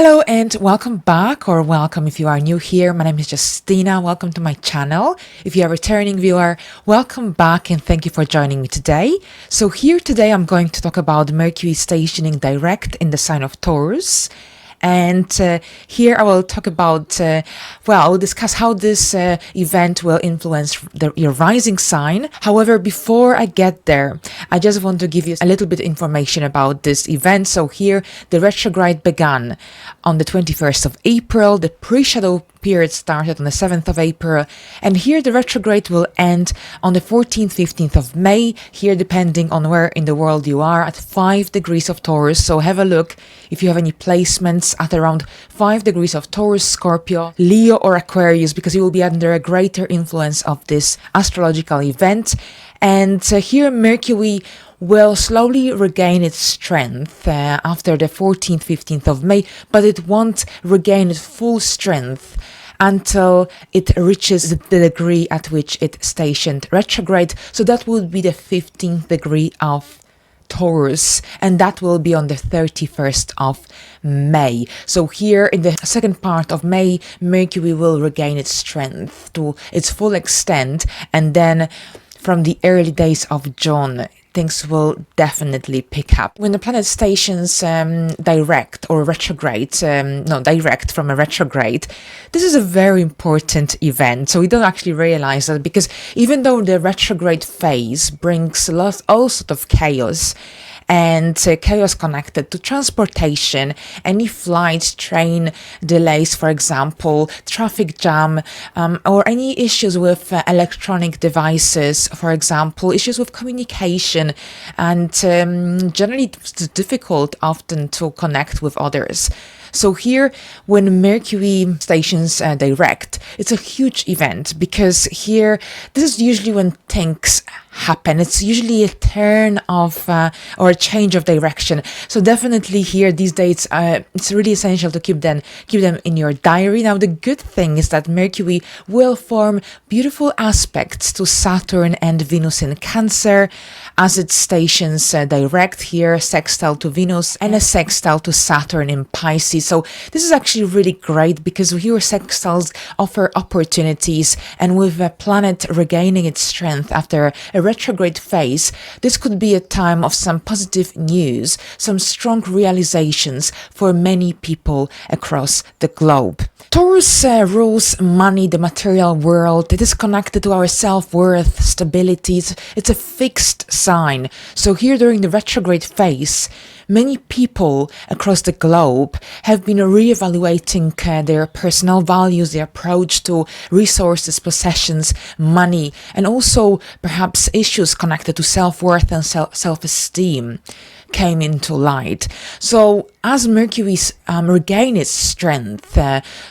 Hello and welcome back, or welcome if you are new here. My name is Justina. Welcome to my channel. If you are a returning viewer, welcome back and thank you for joining me today. So here today I'm going to talk about Mercury stationing direct in the sign of Taurus. And here I will talk about, I will discuss how this event will influence your rising sign. However, before I get there, I just want to give you a little bit of information about this event. So here, the retrograde began on the 21st of April. The pre-shadow period started on the 7th of April, and here the retrograde will end on the 14th, 15th of May, here depending on where in the world you are, at 5 degrees of Taurus. So have a look if you have any placements at around 5 degrees of Taurus, Scorpio, Leo or Aquarius, because you will be under a greater influence of this astrological event. And here Mercury will slowly regain its strength after the 14th, 15th of May, but it won't regain its full strength until it reaches the degree at which it stationed retrograde. So that would be the 15th degree of Taurus, and that will be on the 31st of May. So here in the second part of May, Mercury will regain its strength to its full extent, and then from the early days of June, things will definitely pick up. When the planet stations direct or retrograde, direct from a retrograde, this is a very important event. So we don't actually realize that, because even though the retrograde phase brings all sort of chaos, and chaos connected to transportation, any flights, train delays, for example, traffic jam, or any issues with electronic devices, for example, issues with communication, and generally it's difficult often to connect with others. So here, when Mercury stations direct, it's a huge event, because here, this is usually when things happen. It's usually a turn of or a change of direction. So definitely here these dates, it's really essential to keep them in your diary. Now the good thing is that Mercury will form beautiful aspects to Saturn and Venus in Cancer, as it stations direct here, sextile to Venus and a sextile to Saturn in Pisces. So this is actually really great, because here sextiles offer opportunities, and with a planet regaining its strength after a retrograde phase, this could be a time of some positive news, some strong realizations for many people across the globe. Taurus rules money, the material world. It is connected to our self-worth, stability. It's a fixed sign. So here during the retrograde phase, many people across the globe have been reevaluating their personal values, their approach to resources, possessions, money, and also perhaps issues connected to self-worth and self-esteem came into light. So as Mercury regain its strength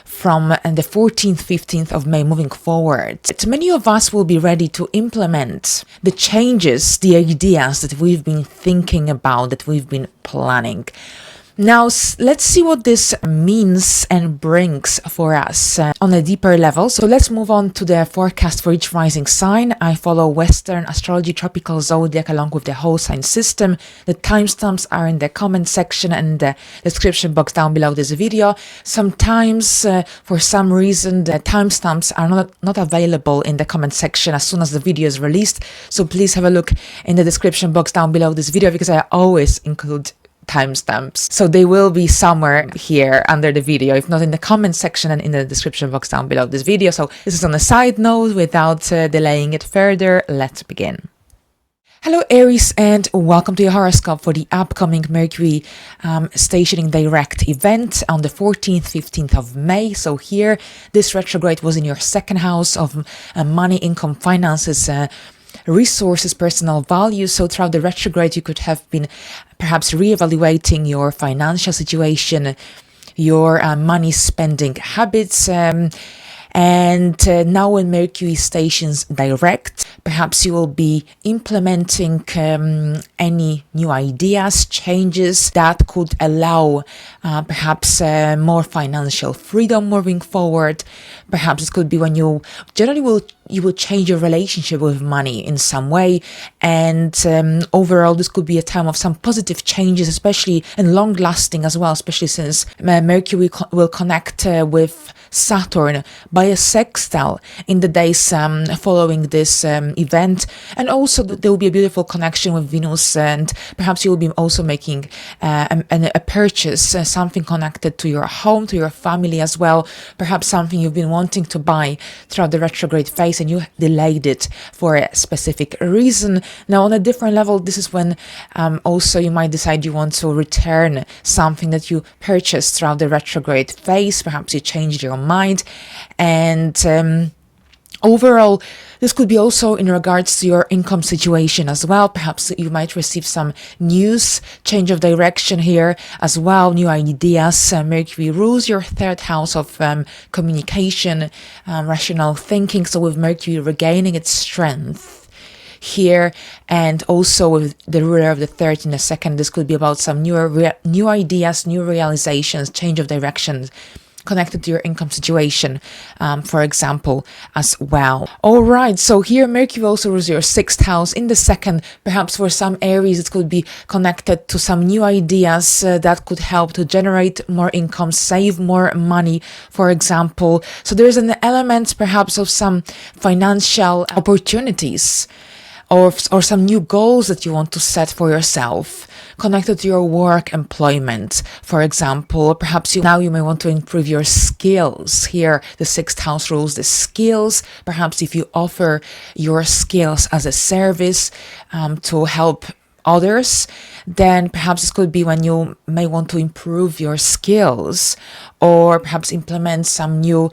from the 14th, 15th of May moving forward, many of us will be ready to implement the changes, the ideas that we've been thinking about, that we've been planning. Now, let's see what this means and brings for us on a deeper level. So let's move on to the forecast for each rising sign. I follow Western astrology, tropical zodiac, along with the whole sign system. The timestamps are in the comment section and the description box down below this video. Sometimes, for some reason, the timestamps are not available in the comment section as soon as the video is released. So please have a look in the description box down below this video, because I always include timestamps, so they will be somewhere here under the video, if not in the comment section and in the description box down below this video. So this is on a side note. Without delaying it further, let's begin. Hello Aries, and welcome to your horoscope for the upcoming Mercury stationing direct event on the 14th, 15th of May. So here, this retrograde was in your second house of money, income, finances, resources, personal values. So throughout the retrograde, you could have been perhaps reevaluating your financial situation, your money spending habits, and And now when Mercury stations direct, perhaps you will be implementing any new ideas, changes that could allow perhaps more financial freedom moving forward. Perhaps it could be when you will change your relationship with money in some way, and overall this could be a time of some positive changes, especially and long lasting as well, especially since Mercury will connect with Saturn by a sextile in the days following this event. And also there will be a beautiful connection with Venus, and perhaps you will be also making a purchase, something connected to your home, to your family as well, perhaps something you've been wanting to buy throughout the retrograde phase and you delayed it for a specific reason. Now on a different level, this is when also you might decide you want to return something that you purchased throughout the retrograde phase. Perhaps you changed your mind, and overall this could be also in regards to your income situation as well. Perhaps you might receive some news, change of direction here as well, new ideas. Mercury rules your third house of communication, rational thinking. So with Mercury regaining its strength here, and also with the ruler of the third in the second, this could be about some new ideas, new realizations, change of direction connected to your income situation, for example, as well. All right, so here Mercury also rules your sixth house in the second. Perhaps for some Aries it could be connected to some new ideas that could help to generate more income, save more money, for example. So there's an element perhaps of some financial opportunities, or some new goals that you want to set for yourself, connected to your work, employment, for example. Perhaps now you may want to improve your skills. Here, the sixth house rules the skills. Perhaps if you offer your skills as a service to help others, then perhaps this could be when you may want to improve your skills, or perhaps implement some new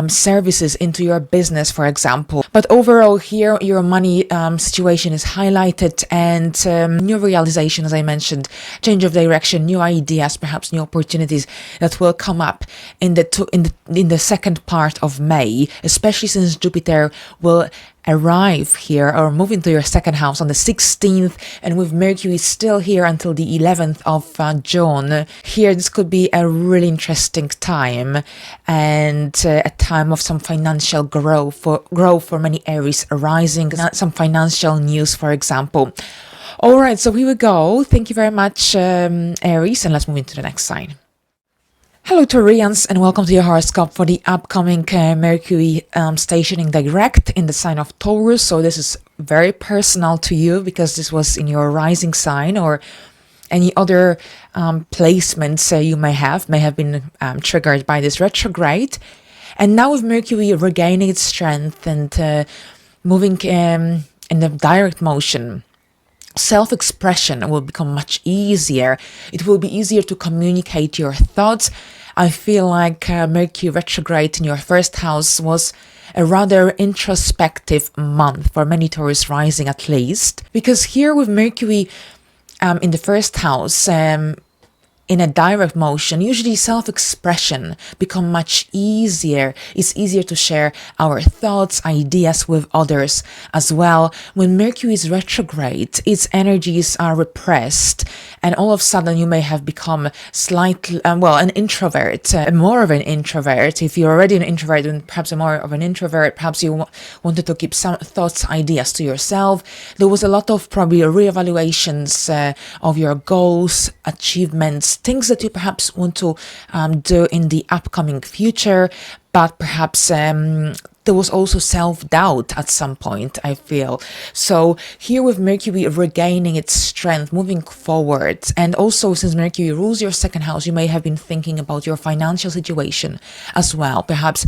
services into your business, for example. But overall here your money situation is highlighted, and new realization, as I mentioned, change of direction, new ideas, perhaps new opportunities that will come up in the second part of May, especially since Jupiter will arrive here or move into your second house on the 16th, and with Mercury still here until the 11th of June. Here this could be a really interesting time, and a time of some financial growth for many Aries rising, some financial news, for example. All right, so here we go. Thank you very much, Aries, and let's move into the next sign. Hello Taurians, and welcome to your horoscope for the upcoming Mercury stationing direct in the sign of Taurus. So this is very personal to you because this was in your rising sign, or any other placements you may have been triggered by this retrograde. And now with Mercury regaining its strength and moving in the direct motion, self-expression will become much easier. It will be easier to communicate your thoughts. I feel like Mercury retrograde in your first house was a rather introspective month for many Taurus rising, at least, because here with Mercury in the first house, in a direct motion, usually self-expression become much easier. It's easier to share our thoughts, ideas with others as well. When Mercury is retrograde, its energies are repressed, and all of a sudden you may have become slightly, an introvert, more of an introvert. If you're already an introvert, and perhaps more of an introvert, perhaps you wanted to keep some thoughts, ideas to yourself. There was a lot of probably reevaluations of your goals, achievements, things that you perhaps want to do in the upcoming future, but perhaps there was also self-doubt at some point, I feel. So here with Mercury regaining its strength, moving forward, and also since Mercury rules your second house, you may have been thinking about your financial situation as well. Perhaps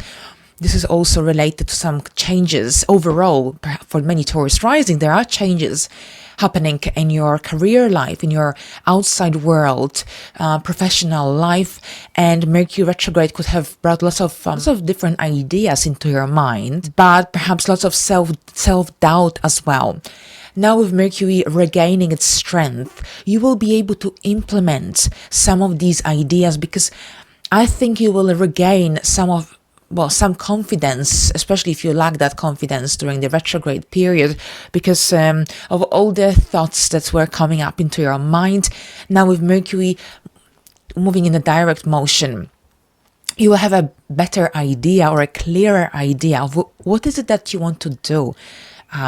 this is also related to some changes overall. For many Taurus rising, there are changes happening in your career life, in your outside world, professional life, and Mercury retrograde could have brought lots of different ideas into your mind, but perhaps lots of self-doubt as well. Now with Mercury regaining its strength, you will be able to implement some of these ideas, because I think you will regain some of some confidence, especially if you lack that confidence during the retrograde period, because of all the thoughts that were coming up into your mind. Now with Mercury moving in a direct motion, you will have a better idea or a clearer idea of what is it that you want to do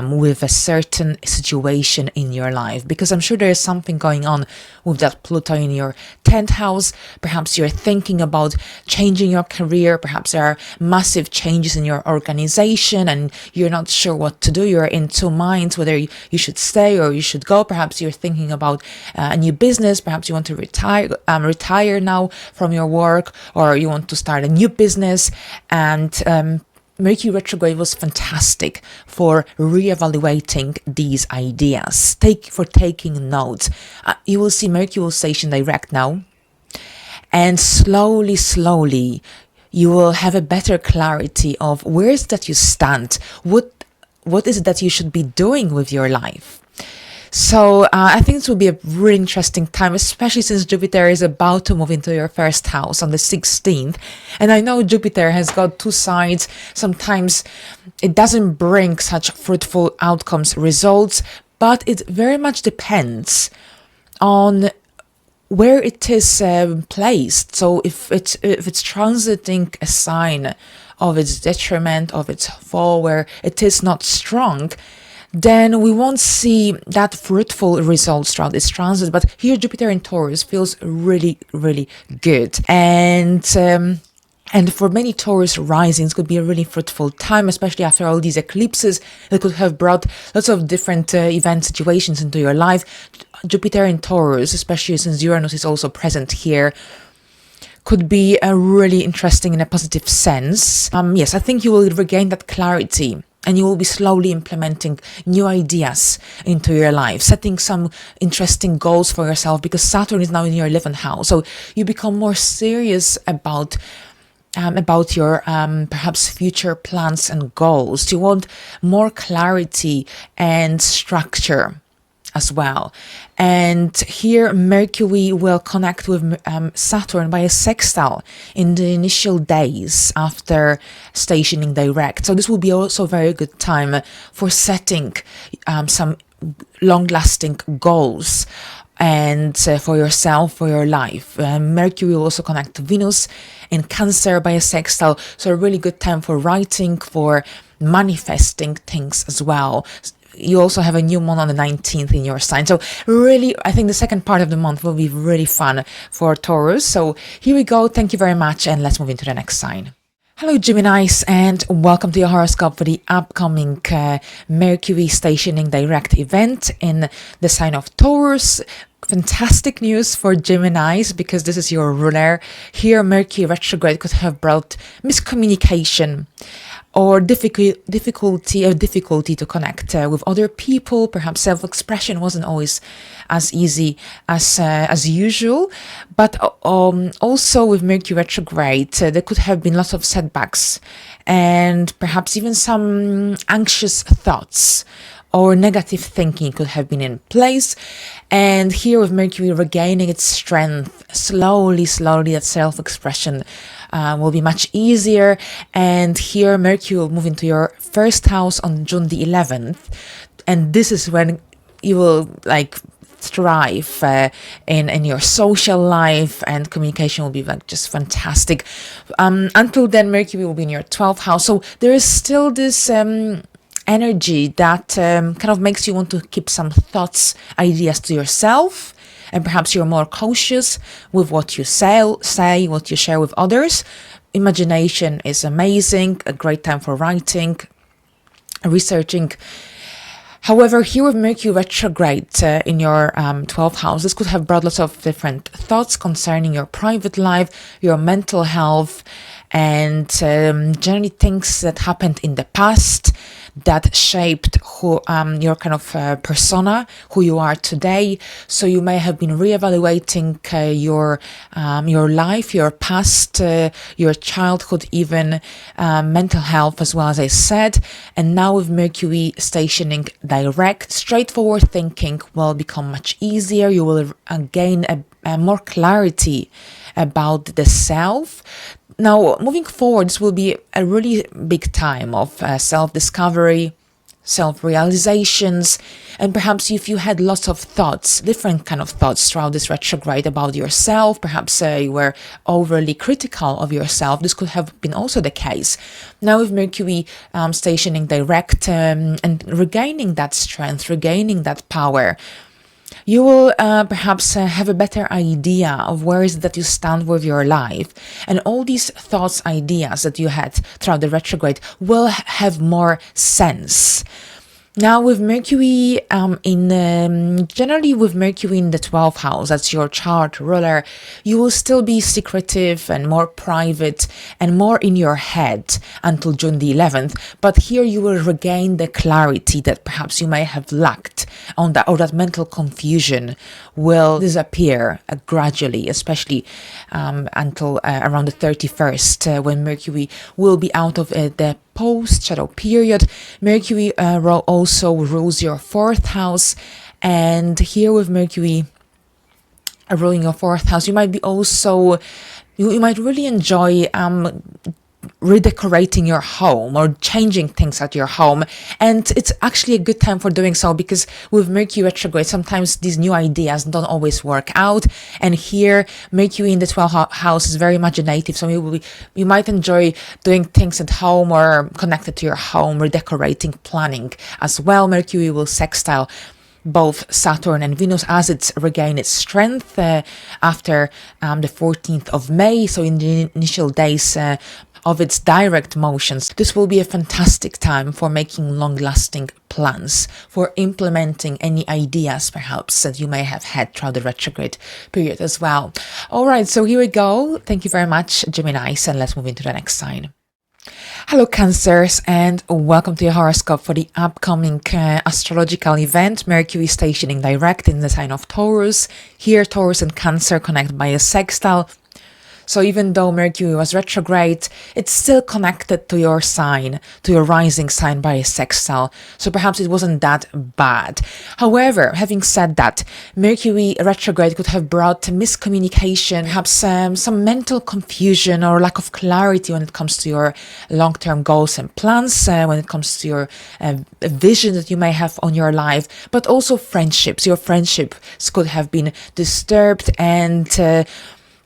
with a certain situation in your life, because I'm sure there is something going on with that Pluto in your 10th house. Perhaps you're thinking about changing your career. Perhaps there are massive changes in your organization and you're not sure what to do. You're in two minds whether you should stay or you should go. Perhaps you're thinking about a new business. Perhaps you want to retire now from your work, or you want to start a new business. And Mercury retrograde was fantastic for reevaluating these ideas, for taking notes. You will see Mercury will station direct now, and slowly you will have a better clarity of where is that you stand. What is it that you should be doing with your life? So I think this will be a really interesting time, especially since Jupiter is about to move into your first house on the 16th. And I know Jupiter has got two sides. Sometimes it doesn't bring such fruitful outcomes, results, but it very much depends on where it is placed. So if it's transiting a sign of its detriment, of its fall, where it is not strong, then we won't see that fruitful results throughout this transit. But here Jupiter in Taurus feels really, really good. And for many Taurus risings could be a really fruitful time, especially after all these eclipses that could have brought lots of different event situations into your life. Jupiter in Taurus, especially since Uranus is also present here, could be really interesting in a positive sense. Yes, I think you will regain that clarity, and you will be slowly implementing new ideas into your life, setting some interesting goals for yourself, because Saturn is now in your 11th house. So you become more serious about your perhaps future plans and goals. You want more clarity and structure as well. And here Mercury will connect with Saturn by a sextile in the initial days after stationing direct. So this will be also a very good time for setting some long-lasting goals and for yourself, for your life. Mercury will also connect to Venus in Cancer by a sextile. So a really good time for writing, for manifesting things as well. You also have a new moon on the 19th in your sign. So really, I think the second part of the month will be really fun for Taurus. So here we go. Thank you very much. And let's move into the next sign. Hello, Geminis, and welcome to your horoscope for the upcoming Mercury stationing direct event in the sign of Taurus. Fantastic news for Geminis, because this is your ruler. Here, Mercury retrograde could have brought miscommunication or difficulty to connect with other people. Perhaps self-expression wasn't always as easy as usual. But also with Mercury retrograde, there could have been lots of setbacks and perhaps even some anxious thoughts or negative thinking could have been in place. And here with Mercury regaining its strength, slowly that self-expression will be much easier. And here Mercury will move into your first house on June the 11th. And this is when you will thrive in your social life, and communication will be just fantastic. Until then, Mercury will be in your 12th house. So there is still this energy that kind of makes you want to keep some thoughts, ideas to yourself, and perhaps you're more cautious with what you say, what you share with others. Imagination is amazing, a great time for writing, researching. However, here with Mercury retrograde in your 12th house, this could have brought lots of different thoughts concerning your private life, your mental health, and generally things that happened in the past that shaped who your kind of persona, who you are today. So you may have been reevaluating your life, your past, your childhood, even mental health as well, as I said. And now with Mercury stationing direct, straightforward thinking will become much easier. You will gain a more clarity about the self. Now, moving forward, this will be a really big time of self-discovery, self-realizations, and perhaps if you had lots of thoughts, different kind of thoughts throughout this retrograde about yourself, perhaps you were overly critical of yourself, this could have been also the case. Now with Mercury stationing direct and regaining that strength, regaining that power, you will perhaps have a better idea of where is it that you stand with your life. And all these thoughts, ideas that you had throughout the retrograde will have more sense. Now with Mercury generally with Mercury in the 12th house, that's your chart ruler, you will still be secretive and more private and more in your head until June the 11th. But here you will regain the clarity that perhaps you may have lacked on that, or that mental confusion will disappear gradually, especially until around the 31st when Mercury will be out of the post-shadow period. Mercury also rules your 4th house, and here with Mercury ruling your 4th house, you might be also, you might really enjoy redecorating your home or changing things at your home, and it's actually a good time for doing so, because with Mercury retrograde sometimes these new ideas don't always work out, and here Mercury in the 12th house is very imaginative, so you might enjoy doing things at home or connected to your home, redecorating, planning as well. Mercury will sextile both Saturn and Venus as it's regained its strength after the 14th of May, so in the initial days of its direct motions. This will be a fantastic time for making long-lasting plans, for implementing any ideas perhaps that you may have had throughout the retrograde period as well. All right, so here we go. Thank you very much, Geminis, and let's move into the next sign. Hello Cancers, and welcome to your horoscope for the upcoming astrological event, Mercury stationing direct in the sign of Taurus. Here Taurus and Cancer connect by a sextile. So even though Mercury was retrograde, it's still connected to your sign, to your rising sign by a sextile. So perhaps it wasn't that bad. However, having said that, Mercury retrograde could have brought miscommunication, perhaps some mental confusion or lack of clarity when it comes to your long-term goals and plans, when it comes to your vision that you may have on your life, but also friendships. Your friendships could have been disturbed, and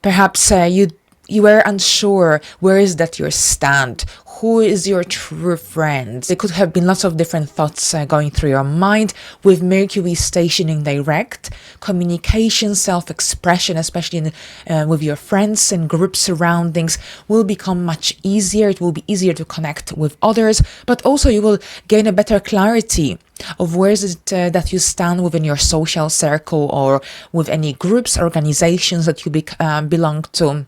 perhaps you were unsure where is that your stand, who is your true friend. There could have been lots of different thoughts going through your mind with Mercury stationing direct. Communication, self-expression, especially with your friends and group surroundings, will become much easier. It will be easier to connect with others, but also you will gain a better clarity of where is it that you stand within your social circle or with any groups, organizations that you belong to.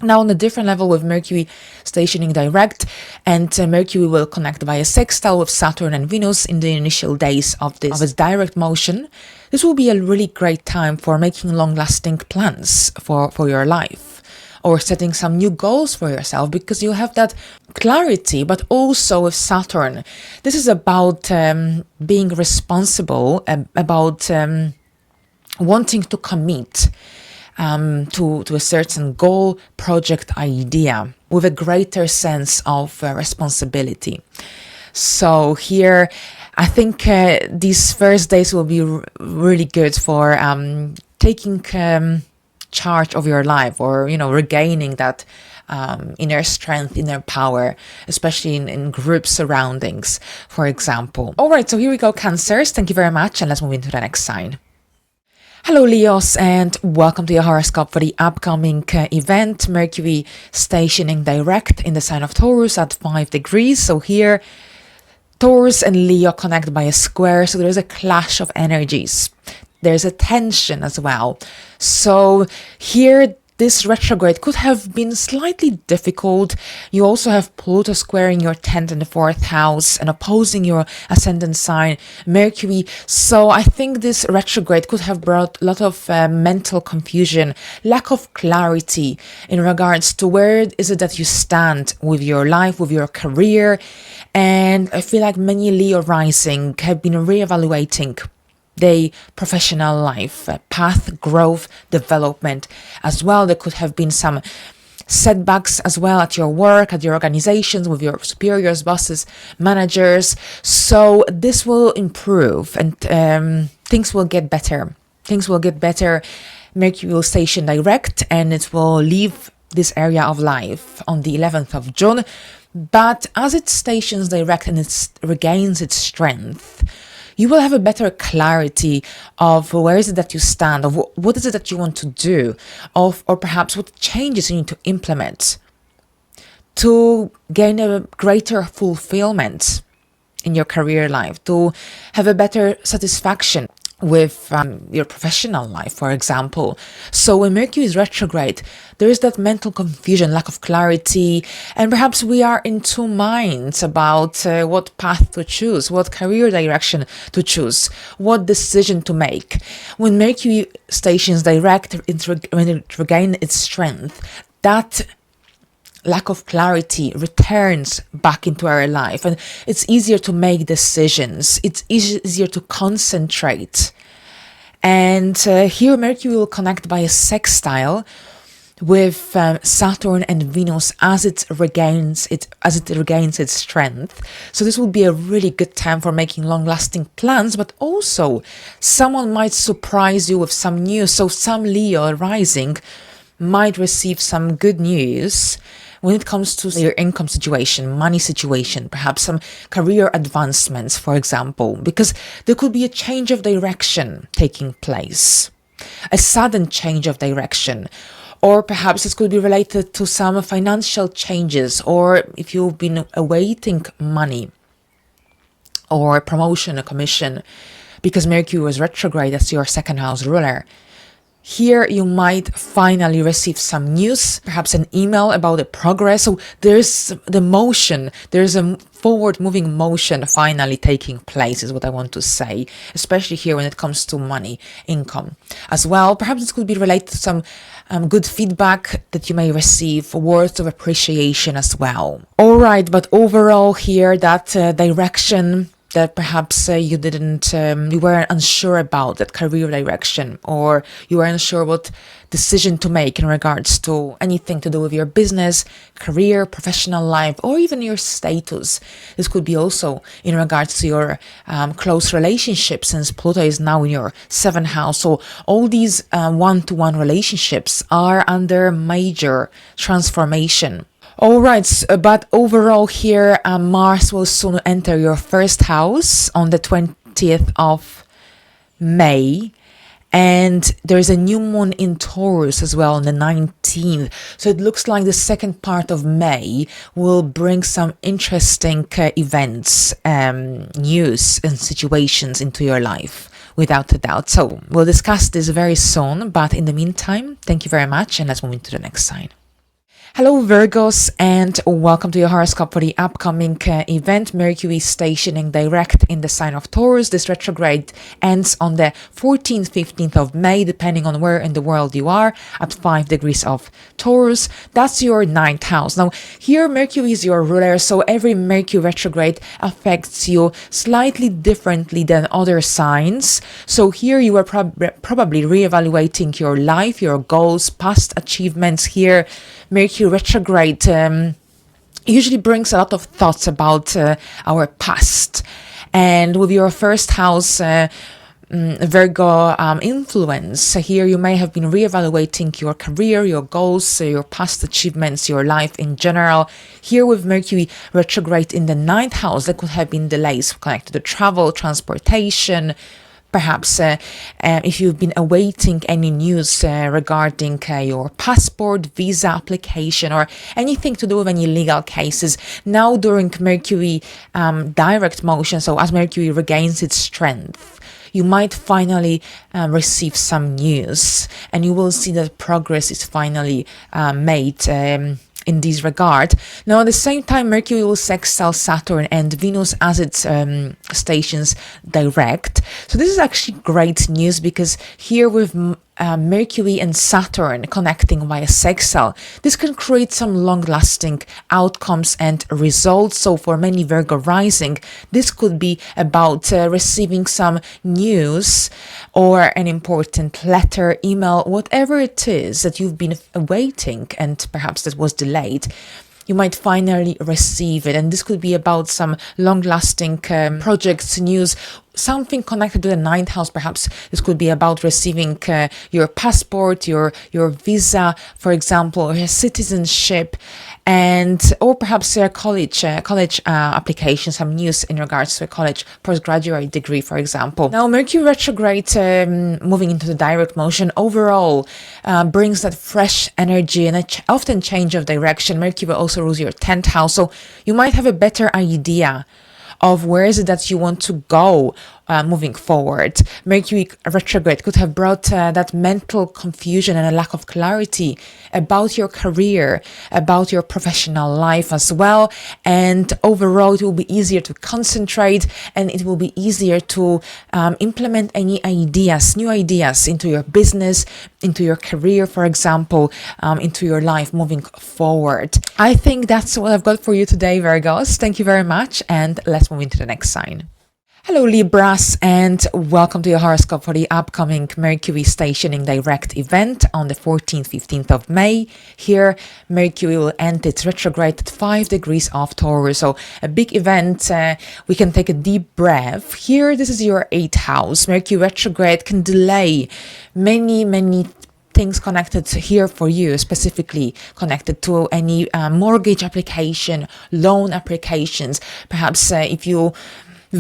Now on a different level with Mercury stationing direct, and Mercury will connect via sextile with Saturn and Venus in the initial days of its direct motion. This will be a really great time for making long-lasting plans for your life, or setting some new goals for yourself, because you have that clarity. But also with Saturn, this is about being responsible, about wanting to commit to a certain goal, project, idea with a greater sense of responsibility. So here, I think these first days will be really good for taking charge of your life, or regaining that inner strength, inner power, especially in group surroundings, for example. All right, so here we go, Cancers. Thank you very much, and let's move into the next sign. Hello Leos, and welcome to your horoscope for the upcoming event, Mercury stationing direct in the sign of Taurus at 5 degrees. So here Taurus and Leo connect by a square, so there's a clash of energies. There's a tension as well. So here this retrograde could have been slightly difficult. You also have Pluto squaring your 10th and the 4th house and opposing your ascendant sign, Mercury. So I think this retrograde could have brought a lot of mental confusion, lack of clarity in regards to where is it that you stand with your life, with your career. And I feel like many Leo rising have been reevaluating their professional life, path, growth, development as well. There could have been some setbacks as well at your work, at your organizations, with your superiors, bosses, managers. So this will improve, and things will get better. Things will get better. Mercury will station direct, and it will leave this area of life on the 11th of June. But as it stations direct and it regains its strength, you will have a better clarity of where is it that you stand, of what is it that you want to do, or perhaps what changes you need to implement to gain a greater fulfillment in your career life, to have a better satisfaction with your professional life, for example. So when Mercury is retrograde, there is that mental confusion, lack of clarity, and perhaps we are in two minds about what path to choose, what career direction to choose, what decision to make. When Mercury stations direct, when it regains its strength, that lack of clarity returns back into our life, and it's easier to make decisions, it's easier to concentrate. And here Mercury will connect by a sextile with Saturn and Venus as it regains its strength. So this will be a really good time for making long-lasting plans, but also someone might surprise you with some news. So some Leo rising might receive some good news when it comes to your income situation, money situation, perhaps some career advancements, for example, because there could be a change of direction taking place, a sudden change of direction, or perhaps this could be related to some financial changes, or if you've been awaiting money or promotion, a commission, because Mercury was retrograde as your second house ruler. Here you might finally receive some news, perhaps an email about the progress. So there's the motion, there's a forward moving motion finally taking place, is what I want to say, especially here when it comes to money, income as well. Perhaps this could be related to some good feedback that you may receive, words of appreciation as well. All right, but overall here that direction that perhaps you were unsure about, that career direction, or you were unsure what decision to make in regards to anything to do with your business, career, professional life, or even your status. This could be also in regards to your close relationships, since Pluto is now in your 7th house. So all these one-to-one relationships are under major transformation. All right, but overall here, Mars will soon enter your 1st house on the 20th of May. And there's a new moon in Taurus as well on the 19th. So it looks like the second part of May will bring some interesting events, news and situations into your life, without a doubt. So we'll discuss this very soon. But in the meantime, thank you very much. And let's move into the next sign. Hello Virgos, and welcome to your horoscope for the upcoming event. Mercury stationing direct in the sign of Taurus. This retrograde ends on the 14th, 15th of May, depending on where in the world you are, at 5 degrees of Taurus. That's your 9th house. Now, here Mercury is your ruler, so every Mercury retrograde affects you slightly differently than other signs. So here you are probably reevaluating your life, your goals, past achievements. Here Mercury retrograde usually brings a lot of thoughts about our past, and with your 1st house Virgo influence, here you may have been reevaluating your career, your goals, your past achievements, your life in general. Here with Mercury retrograde in the 9th house, there could have been delays connected to travel, transportation. Perhaps if you've been awaiting any news regarding your passport, visa application, or anything to do with any legal cases, now during Mercury direct motion, so as Mercury regains its strength, you might finally receive some news, and you will see that progress is finally made in this regard. Now, at the same time, Mercury will sextile Saturn and Venus as its stations direct. So this is actually great news, because here with Mercury and Saturn connecting via sextile, this can create some long-lasting outcomes and results. So for many Virgo rising, this could be about receiving some news or an important letter, email, whatever it is that you've been awaiting and perhaps that was delayed. You might finally receive it, and this could be about some long-lasting projects, news, something connected to the ninth house. Perhaps this could be about receiving your passport, your visa, for example, or your citizenship, or perhaps a college application, some news in regards to a college postgraduate degree, for example. Now, Mercury retrograde moving into the direct motion overall brings that fresh energy and often change of direction. Mercury will also rules your 10th house, so you might have a better idea of where is it that you want to go moving forward. Mercury retrograde could have brought that mental confusion and a lack of clarity about your career, about your professional life as well. And overall, it will be easier to concentrate, and it will be easier to implement any ideas, new ideas into your business, into your career, for example, into your life moving forward. I think that's what I've got for you today, Virgos. Thank you very much, and let's move into the next sign. Hello Libras, and welcome to your horoscope for the upcoming Mercury stationing direct event on the 14th, 15th of May. Here, Mercury will end its retrograde at 5 degrees of Taurus, so a big event. We can take a deep breath. Here, this is your 8th house. Mercury retrograde can delay many things connected here for you, specifically connected to any mortgage application, loan applications. Perhaps if you've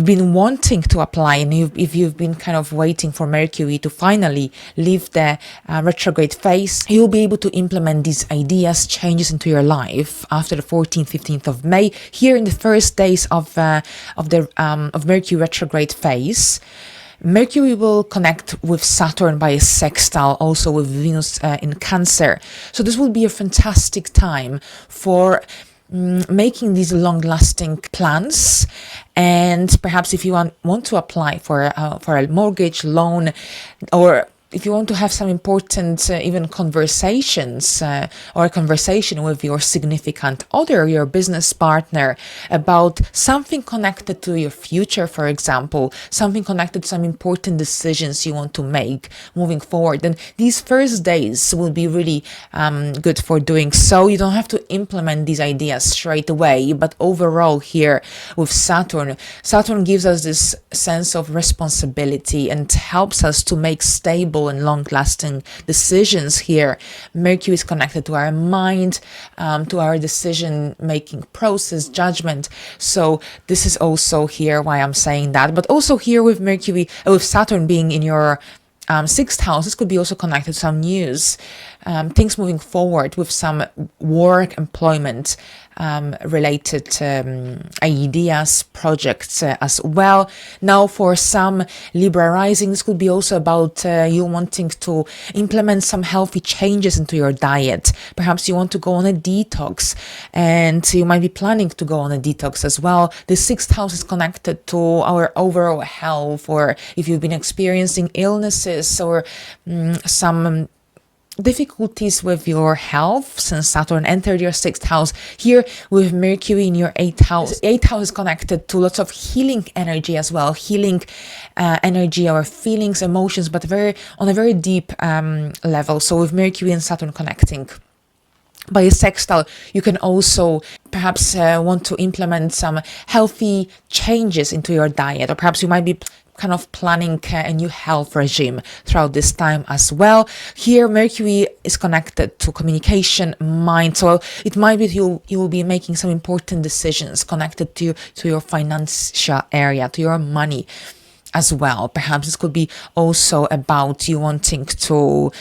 been wanting to apply, and if you've been kind of waiting for Mercury to finally leave the retrograde phase, you'll be able to implement these ideas, changes into your life after the 14th, 15th of May. Here in the first days of Mercury retrograde phase, Mercury will connect with Saturn by a sextile, also with Venus in Cancer. So this will be a fantastic time for making these long-lasting plans. And perhaps if you want to apply for a mortgage loan, or if you want to have some important even conversations or a conversation with your significant other, your business partner, about something connected to your future, for example, something connected to some important decisions you want to make moving forward, then these first days will be really good for doing so. You don't have to implement these ideas straight away, but overall here with Saturn gives us this sense of responsibility and helps us to make stable and long-lasting decisions here. Mercury is connected to our mind, to our decision-making process, judgment. So this is also here why I'm saying that. But also here with with Saturn being in your 6th house, this could be also connected to some news, things moving forward with some work, employment related ideas, projects as well. Now for some Libra rising, this could be also about you wanting to implement some healthy changes into your diet. Perhaps you want to go on a detox, and you might be planning to go on a detox as well. The 6th house is connected to our overall health, or if you've been experiencing illnesses or some difficulties with your health since Saturn entered your 6th house. Here with Mercury in your 8th house. The 8th house is connected to lots of healing energy as well. Healing energy, our feelings, emotions, but on a very deep level. So with Mercury and Saturn connecting by a sextile, you can also perhaps want to implement some healthy changes into your diet, or perhaps you might be kind of planning a new health regime throughout this time as well. Here, Mercury is connected to communication, mind. So it might be you will be making some important decisions connected to your financial area, to your money as well. Perhaps this could be also about you wanting to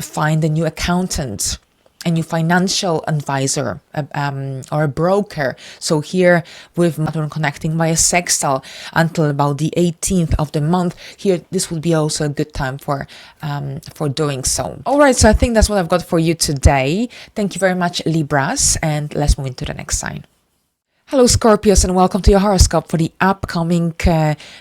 find a new accountant, a new financial advisor, or a broker. So here with Saturn connecting by a sextile until about the 18th of the month, here this will be also a good time for doing so. All right, so I think that's what I've got for you today. Thank you very much, Libras, and let's move into the next sign. Hello Scorpios, and welcome to your horoscope for the upcoming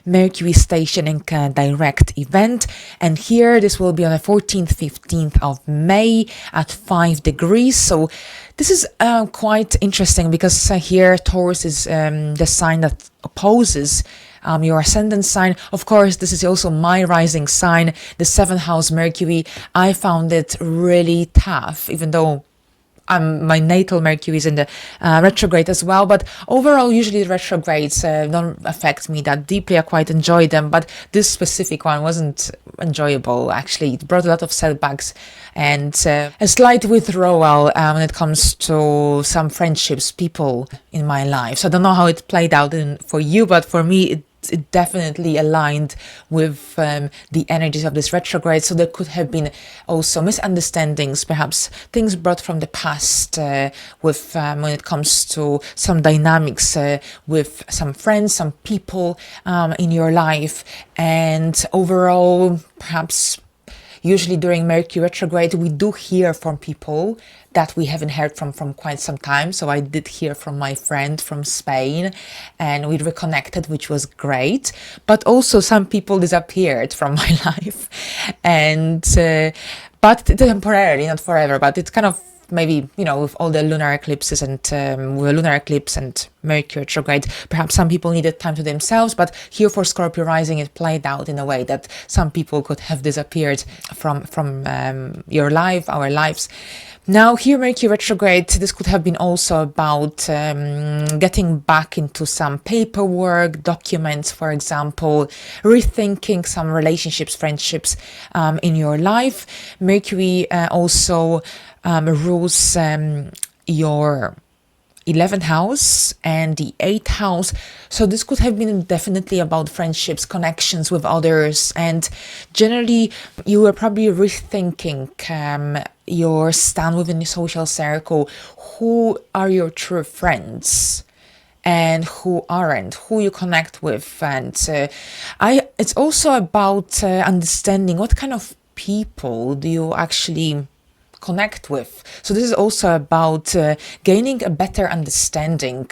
Mercury stationing direct event. And here this will be on the 14th, 15th of May at 5 degrees. So this is quite interesting because here Taurus is the sign that opposes your ascendant sign. Of course, this is also my rising sign, the 7th house Mercury. I found it really tough, even though my natal Mercury is in the retrograde as well, but overall, usually the retrogrades don't affect me that deeply. I quite enjoy them, but this specific one wasn't enjoyable. Actually, it brought a lot of setbacks and a slight withdrawal when it comes to some friendships, people in my life. So I don't know how it played out for you, but for me, it definitely aligned with the energies of this retrograde. So there could have been also misunderstandings, perhaps things brought from the past with when it comes to some dynamics with some friends, some people in your life. And overall, perhaps usually during Mercury retrograde, we do hear from people that we haven't heard from quite some time. So I did hear from my friend from Spain and we reconnected, which was great. But also some people disappeared from my life. And but temporarily, not forever, but it's kind of maybe, you know, with all the lunar eclipses and with a lunar eclipse and Mercury retrograde, perhaps some people needed time to themselves, but here for Scorpio rising, it played out in a way that some people could have disappeared from your life, our lives. Now here Mercury retrograde, this could have been also about getting back into some paperwork, documents, for example, rethinking some relationships, friendships in your life. Mercury also rules your 11th house and the 8th house. So this could have been definitely about friendships, connections with others, and generally you were probably rethinking your stand within the social circle. Who are your true friends and who aren't, who you connect with? And it's also about understanding what kind of people do you actually connect with. So this is also about gaining a better understanding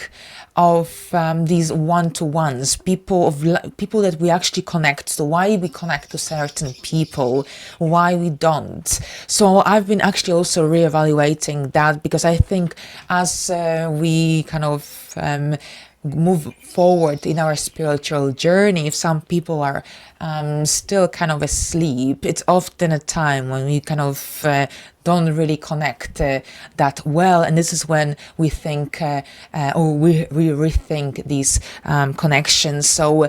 of these one-to-ones, people that we actually connect to, why we connect to certain people, why we don't. So I've been actually also reevaluating that, because I think as we kind of move forward in our spiritual journey, if some people are still kind of asleep, it's often a time when we kind of don't really connect that well, and this is when we think or we rethink these connections. So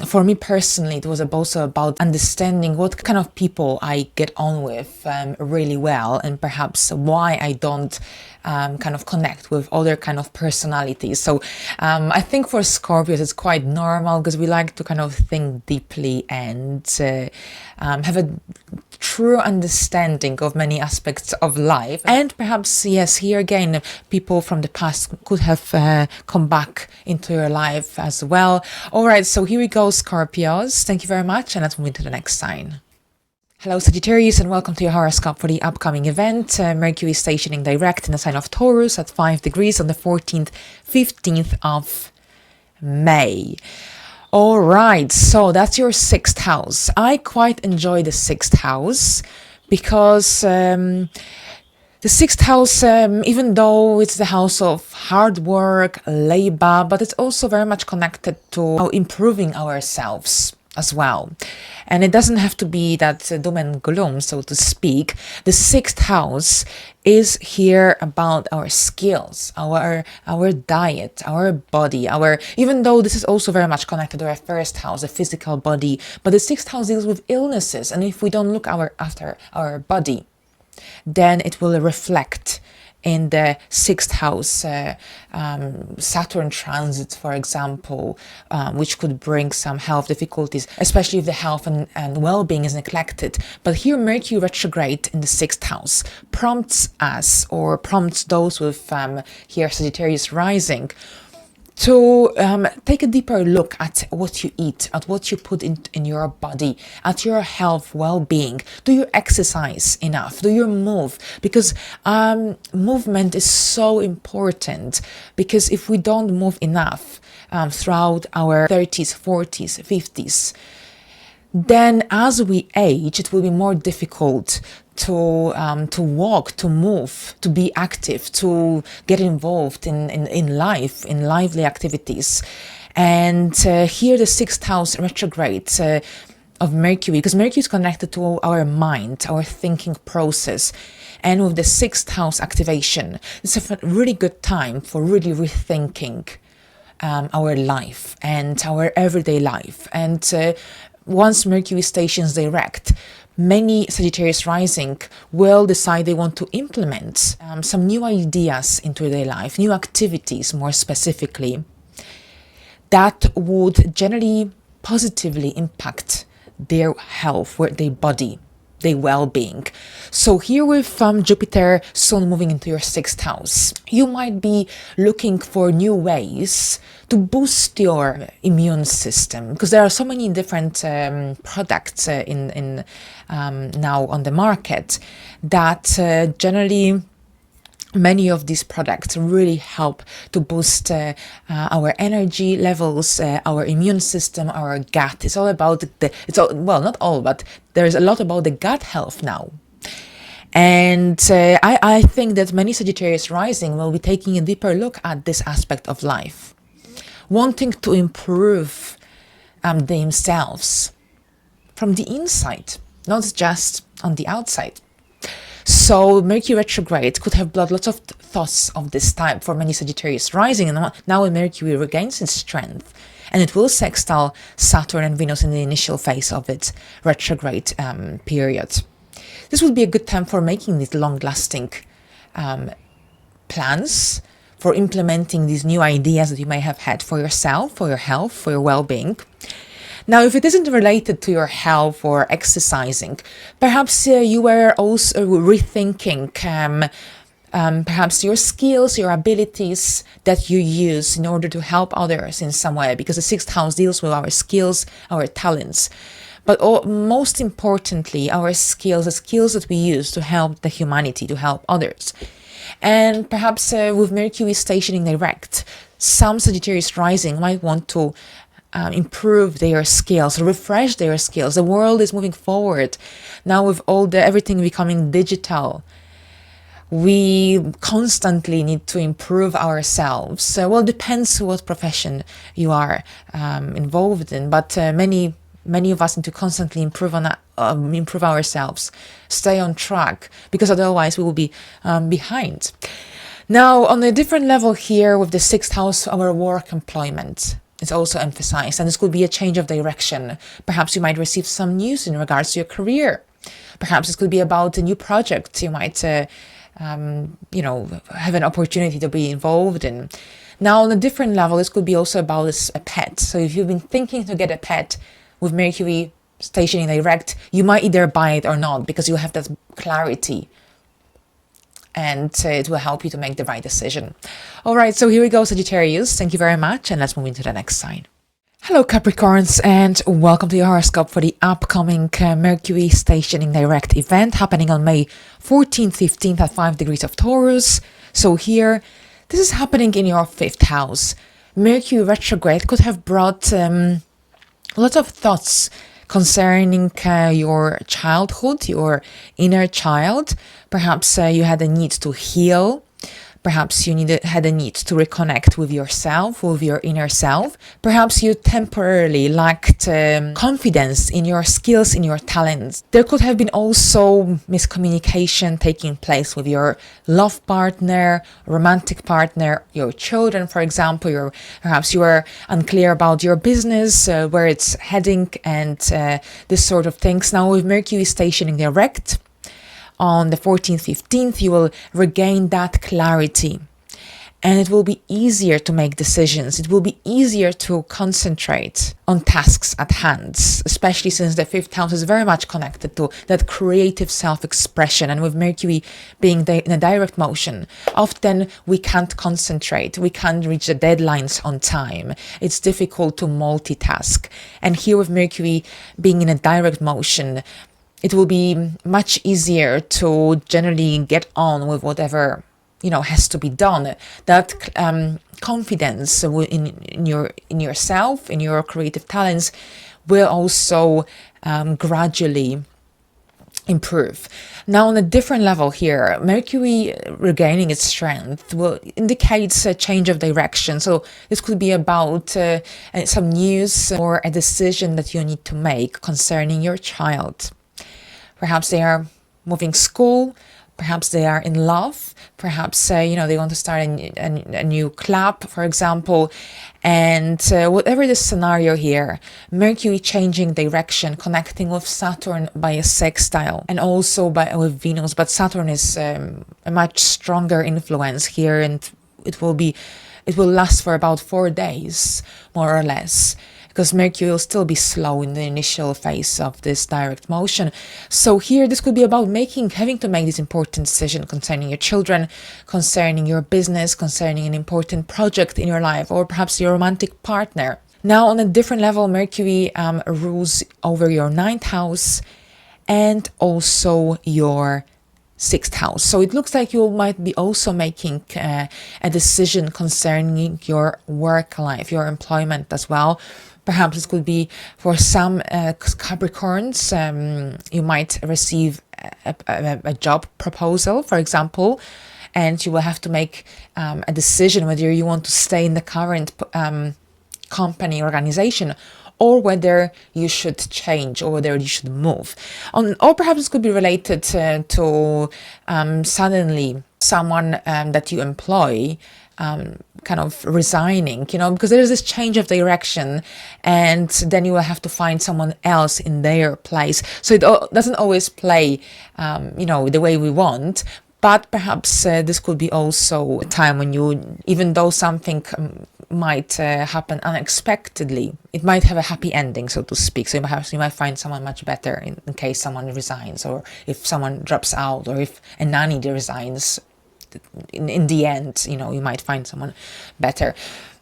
for me personally, it was also about understanding what kind of people I get on with really well, and perhaps why I don't kind of connect with other kind of personalities. So I think for Scorpios it's quite normal, because we like to kind of think deeply and have a true understanding of many aspects of life. And perhaps, yes, here again, people from the past could have come back into your life as well. All right, so here we go, Scorpios. Thank you very much, and let's move into the next sign. Hello Sagittarius, and welcome to your horoscope for the upcoming event. Mercury stationing direct in the sign of Taurus at 5 degrees on the 14th, 15th of May. All right, so that's your 6th house. I quite enjoy the 6th house because the 6th house, even though it's the house of hard work, labor, but it's also very much connected to improving ourselves as well. And it doesn't have to be that doom and gloom, so to speak. The 6th house is here about our skills, our diet, our body, even though this is also very much connected to our 1st house, the physical body, but the 6th house deals with illnesses. And if we don't look after our body, then it will reflect in the 6th house, Saturn transit, for example, which could bring some health difficulties, especially if the health and well-being is neglected. But here Mercury retrograde in the 6th house prompts us, or prompts those with here Sagittarius rising, to take a deeper look at what you eat, at what you put in your body, at your health, well-being. Do you exercise enough? Do you move? Because movement is so important, because if we don't move enough throughout our 30s, 40s, 50s, then as we age, it will be more difficult to walk, to move, to be active, to get involved in life, in lively activities. And here the 6th house retrograde of Mercury, because Mercury is connected to our mind, our thinking process. And with the 6th house activation, it's a really good time for really rethinking our life and our everyday life. And once Mercury stations direct, many Sagittarius rising will decide they want to implement some new ideas into their life, new activities more specifically, that would generally positively impact their health, their body, their well-being. So here with Jupiter soon moving into your 6th house, you might be looking for new ways to boost your immune system, because there are so many different products in now on the market that generally many of these products really help to boost our energy levels, our immune system, our gut. It's all about well, not all, but there's a lot about the gut health now. And I think that many Sagittarius rising will be taking a deeper look at this aspect of life, wanting to improve themselves from the inside, not just on the outside. So Mercury retrograde could have brought lots of thoughts of this type for many Sagittarius rising, and now when Mercury regains its strength, and it will sextile Saturn and Venus in the initial phase of its retrograde period. This would be a good time for making these long-lasting plans, for implementing these new ideas that you may have had for yourself, for your health, for your well-being. Now, if it isn't related to your health or exercising, perhaps you were also rethinking perhaps your skills, your abilities that you use in order to help others in some way, because the 6th house deals with our skills, our talents. But most importantly, our skills, the skills that we use to help the humanity, to help others. And perhaps with Mercury stationing direct, some Sagittarius rising might want to improve their skills, refresh their skills. The world is moving forward now with everything becoming digital. We constantly need to improve ourselves. Well, it depends what profession you are involved in, but many of us need to constantly improve ourselves, stay on track, because otherwise we will be behind. Now, on a different level here with the 6th house, our work employment is also emphasized, and this could be a change of direction. Perhaps you might receive some news in regards to your career. Perhaps this could be about a new project you might have an opportunity to be involved in. Now, on a different level, this could be also about a pet. So if you've been thinking to get a pet with Mercury stationing direct, you might either buy it or not, because you have that clarity, and it will help you to make the right decision. All right, so here we go, Sagittarius. Thank you very much, and let's move into the next sign. Hello, Capricorns, and welcome to your horoscope for the upcoming Mercury stationing direct event happening on May 14th, 15th at 5 degrees of Taurus. So here, this is happening in your 5th house. Mercury retrograde could have brought a lot of thoughts concerning your childhood, your inner child. Perhaps you had a need to heal. Perhaps you had a need to reconnect with yourself, with your inner self. Perhaps you temporarily lacked confidence in your skills, in your talents. There could have been also miscommunication taking place with your love partner, romantic partner, your children, for example. Perhaps you were unclear about your business, where it's heading, and this sort of things. Now, with Mercury stationing direct, on the 14th, 15th, you will regain that clarity. and it will be easier to make decisions. It will be easier to concentrate on tasks at hand, especially since the fifth house is very much connected to that creative self-expression. And with Mercury being in a direct motion, often we can't concentrate. We can't reach the deadlines on time. It's difficult to multitask. And here with Mercury being in a direct motion, it will be much easier to generally get on with whatever has to be done. That confidence in yourself, in your creative talents, will also gradually improve. Now, on a different level here, Mercury regaining its strength will indicates a change of direction. So this could be about some news or a decision that you need to make concerning your child. Perhaps they are moving school. Perhaps they are in love. Perhaps, they want to start a new club, for example. And whatever the scenario here, Mercury changing direction, connecting with Saturn by a sextile, and also with Venus. But Saturn is a much stronger influence here, and it will last for about 4 days, more or less, because Mercury will still be slow in the initial phase of this direct motion. So here, this could be about having to make this important decision concerning your children, concerning your business, concerning an important project in your life, or perhaps your romantic partner. Now, on a different level, Mercury rules over your 9th house and also your 6th house. So it looks like you might be also making a decision concerning your work life, your employment as well. Perhaps this could be for some Capricorns. You might receive a job proposal, for example, and you will have to make a decision whether you want to stay in the current company, organization, or whether you should change, or whether you should move. Or perhaps this could be related to suddenly someone that you employ kind of resigning, because there is this change of direction, and then you will have to find someone else in their place. So it doesn't always play, the way we want. But perhaps this could be also a time when even though something might happen unexpectedly, it might have a happy ending, so to speak. So perhaps you might find someone much better in case someone resigns, or if someone drops out, or if a nanny resigns. In the end, you might find someone better.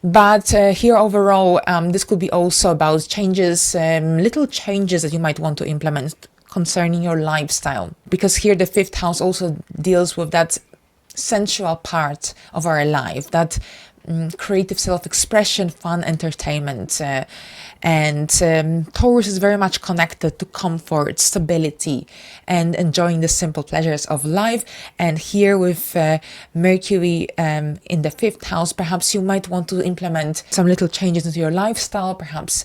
But here overall, this could be also about changes, little changes that you might want to implement concerning your lifestyle, because here the 5th house also deals with that sensual part of our life, that creative self-expression, fun, entertainment, and Taurus is very much connected to comfort, stability, and enjoying the simple pleasures of life. And here with Mercury in the 5th house, perhaps you might want to implement some little changes into your lifestyle. Perhaps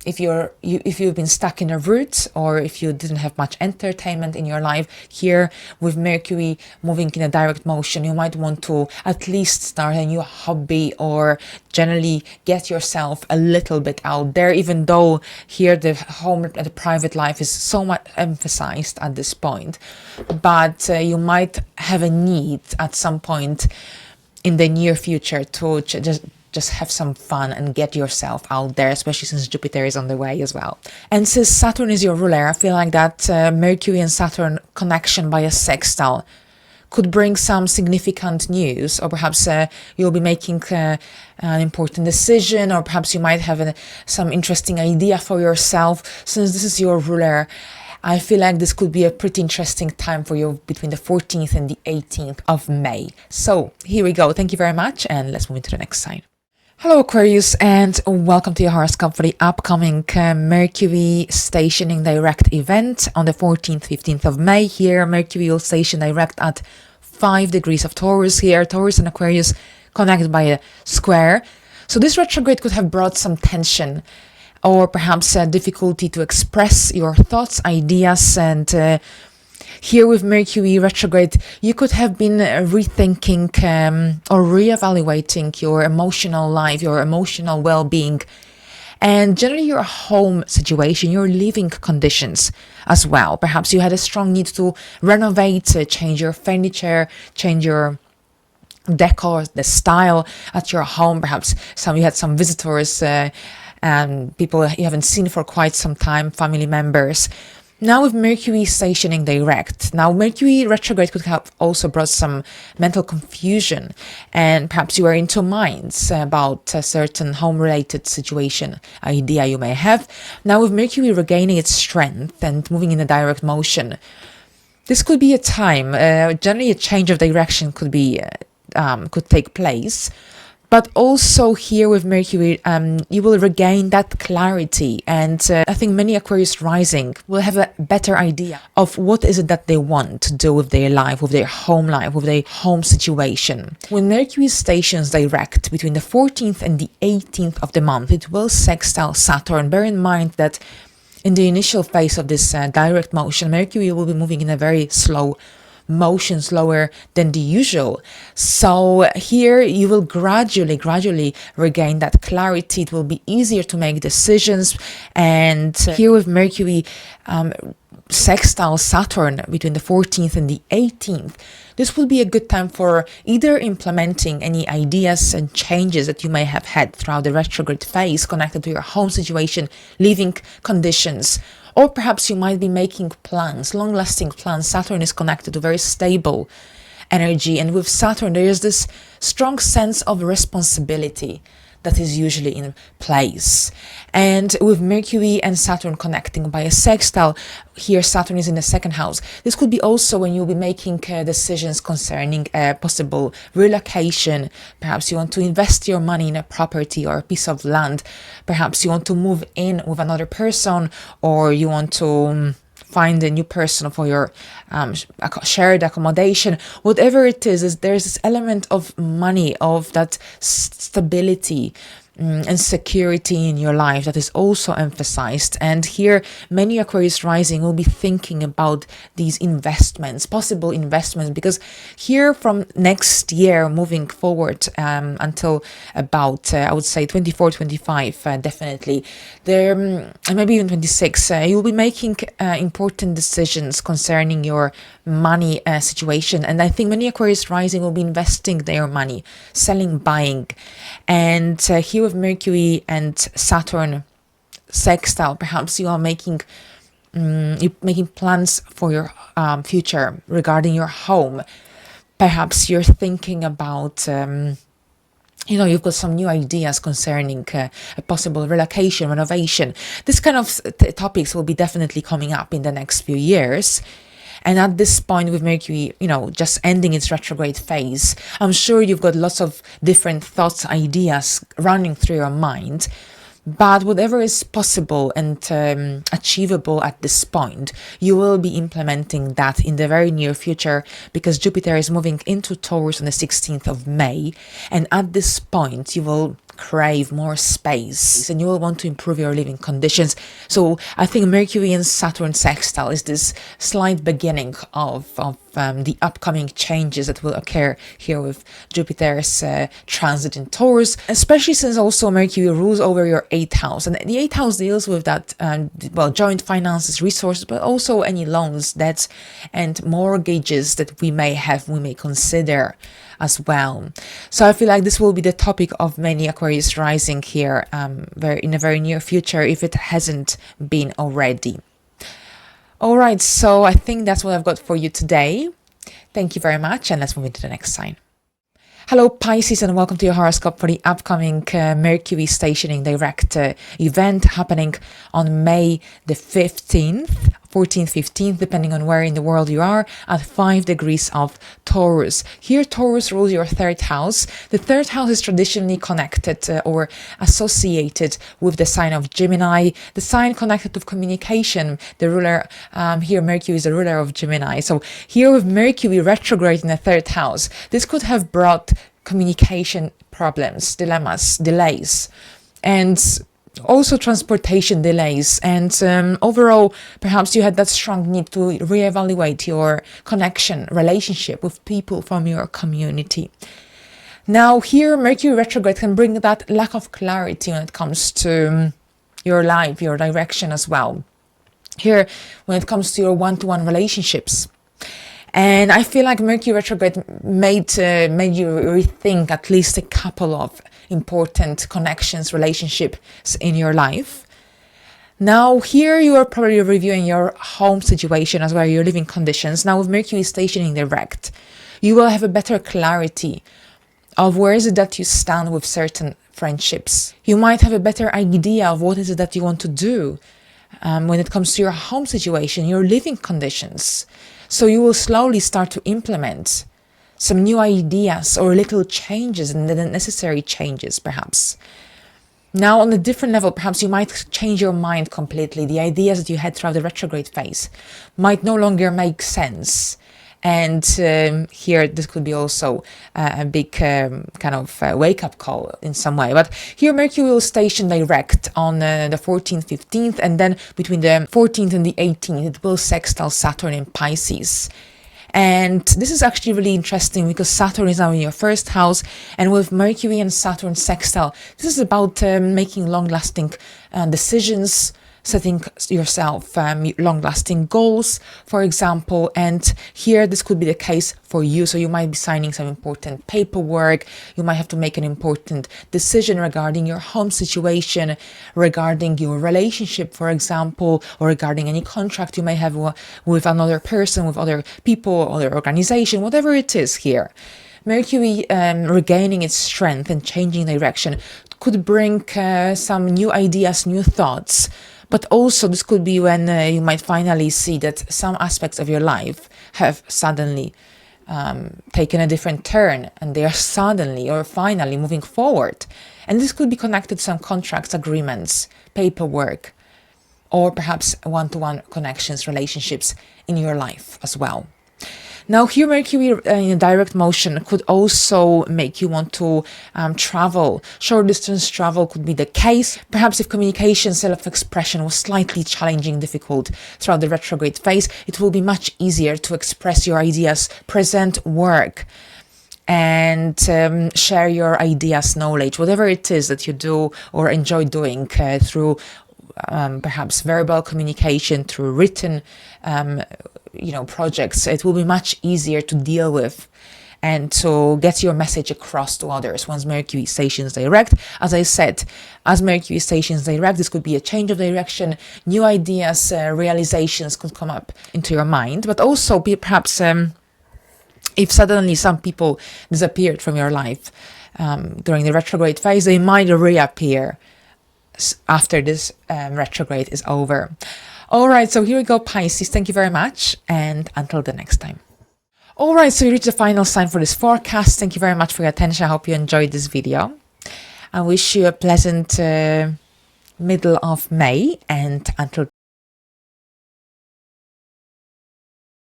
if you've been stuck in a rut, or if you didn't have much entertainment in your life, here with Mercury moving in a direct motion, you might want to at least start a new hobby, or generally get yourself a little bit out there, even though here the home and the private life is so much emphasized at this point. But you might have a need at some point in the near future to just have some fun and get yourself out there, especially since Jupiter is on the way as well. And since Saturn is your ruler, I feel like that Mercury and Saturn connection by a sextile could bring some significant news, or perhaps you'll be making an important decision, or perhaps you might have some interesting idea for yourself. Since this is your ruler, I feel like this could be a pretty interesting time for you between the 14th and the 18th of May. So here we go. Thank you very much, and let's move into the next sign. Hello Aquarius, and welcome to your horoscope for the upcoming Mercury stationing direct event on the 14th, 15th of May. Here Mercury will station direct at 5 degrees of Taurus. Here Taurus and Aquarius connected by a square. So this retrograde could have brought some tension, or perhaps a difficulty to express your thoughts, ideas, and here with Mercury retrograde, you could have been rethinking or reevaluating your emotional life, your emotional well-being, and generally your home situation, your living conditions as well. Perhaps you had a strong need to renovate, change your furniture, change your decor, the style at your home. Perhaps you had some visitors and people you haven't seen for quite some time, family members. Now with Mercury stationing direct, now Mercury retrograde could have also brought some mental confusion, and perhaps you are in two minds about a certain home-related situation, idea you may have. Now with Mercury regaining its strength and moving in a direct motion, this could be a time, generally a change of direction could take place. But also here with Mercury, you will regain that clarity. And I think many Aquarius rising will have a better idea of what is it that they want to do with their life, with their home situation. When Mercury stations direct between the 14th and the 18th of the month, it will sextile Saturn. Bear in mind that in the initial phase of this direct motion, Mercury will be moving in a very slow motion, slower than the usual. So here you will gradually regain that clarity. It will be easier to make decisions. And here with Mercury sextile Saturn between the 14th and the 18th, this will be a good time for either implementing any ideas and changes that you may have had throughout the retrograde phase connected to your home situation, living conditions, or perhaps you might be making plans, long-lasting plans. Saturn is connected to very stable energy, and with Saturn there is this strong sense of responsibility that is usually in place. And with Mercury and Saturn connecting by a sextile, here Saturn is in the second house. This could be also when you'll be making decisions concerning a possible relocation. Perhaps you want to invest your money in a property or a piece of land. Perhaps you want to move in with another person, or you want to find a new person for your shared accommodation. Whatever it is, there's this element of money, of that stability and security in your life that is also emphasized. And here many Aquarius rising will be thinking about these investments, possible investments, because here from next year moving forward until about I would say 24, 25 definitely there, and maybe even 26, you'll be making important decisions concerning your money situation. And I think many Aquarius rising will be investing their money, selling, buying. And here with Mercury and Saturn sextile, perhaps you are making plans for your future regarding your home. Perhaps you're thinking about you've got some new ideas concerning a possible relocation, renovation. This kind of topics will be definitely coming up in the next few years. And at this point with Mercury, just ending its retrograde phase, I'm sure you've got lots of different thoughts, ideas running through your mind. But whatever is possible and achievable at this point, you will be implementing that in the very near future, because Jupiter is moving into Taurus on the 16th of May. And at this point, you will crave more space and you will want to improve your living conditions. So I think Mercury and Saturn sextile is this slight beginning of the upcoming changes that will occur here with Jupiter's transit in Taurus, especially since also Mercury rules over your 8th house, and the 8th house deals with that joint finances, resources, but also any loans, debts and mortgages that we may consider as well. So I feel like this will be the topic of many Aquarius rising here in a very near future, if it hasn't been already. All right, so I think that's what I've got for you today. Thank you very much, and let's move into the next sign. Hello Pisces, and welcome to your horoscope for the upcoming Mercury stationing direct event happening on May the 15th, 14th, 15th, depending on where in the world you are, at 5 degrees of Taurus. Here Taurus rules your 3rd house. The 3rd house is traditionally connected or associated with the sign of Gemini, the sign connected to communication. The ruler, here Mercury is the ruler of Gemini. So here with Mercury retrograde in the 3rd house, this could have brought communication problems, dilemmas, delays, and also transportation delays. And overall, perhaps you had that strong need to reevaluate your connection, relationship with people from your community. Now here, Mercury retrograde can bring that lack of clarity when it comes to your life, your direction as well. Here, when it comes to your one-to-one relationships. And I feel like Mercury retrograde made you rethink at least a couple of important connections, relationships in your life. Now here you are probably reviewing your home situation as well, your living conditions. Now with Mercury stationing direct, you will have a better clarity of where is it that you stand with certain friendships. You might have a better idea of what is it that you want to do when it comes to your home situation, your living conditions. So you will slowly start to implement some new ideas or little changes, and the necessary changes perhaps. Now on a different level, perhaps you might change your mind completely. The ideas that you had throughout the retrograde phase might no longer make sense. And here, this could be also a big kind of wake-up call in some way. But here, Mercury will station direct on the 14th, 15th, and then between the 14th and the 18th, it will sextile Saturn in Pisces. And this is actually really interesting because Saturn is now in your first house, and with Mercury and Saturn sextile, this is about making long-lasting decisions, setting yourself long-lasting goals, for example. And here this could be the case for you. So you might be signing some important paperwork. You might have to make an important decision regarding your home situation, regarding your relationship, for example, or regarding any contract you may have with another person, with other people, other organization, whatever it is here. Mercury regaining its strength and changing direction could bring some new ideas, new thoughts. But also this could be when you might finally see that some aspects of your life have suddenly taken a different turn, and they are suddenly or finally moving forward. And this could be connected to some contracts, agreements, paperwork, or perhaps one-to-one connections, relationships in your life as well. Now here Mercury in a direct motion could also make you want to travel. Short distance travel could be the case. Perhaps if communication, self-expression was slightly challenging, difficult throughout the retrograde phase, it will be much easier to express your ideas, present work, and share your ideas, knowledge, whatever it is that you do or enjoy doing through perhaps verbal communication, through written projects. It will be much easier to deal with and to get your message across to others once Mercury stations direct. As I said, as Mercury stations direct, this could be a change of direction, new ideas, realizations could come up into your mind, but also perhaps if suddenly some people disappeared from your life during the retrograde phase, they might reappear after this retrograde is over. All right, so here we go, Pisces. Thank you very much, and until the next time. All right, so you reached the final sign for this forecast. Thank you very much for your attention. I hope you enjoyed this video. I wish you a pleasant middle of May, and until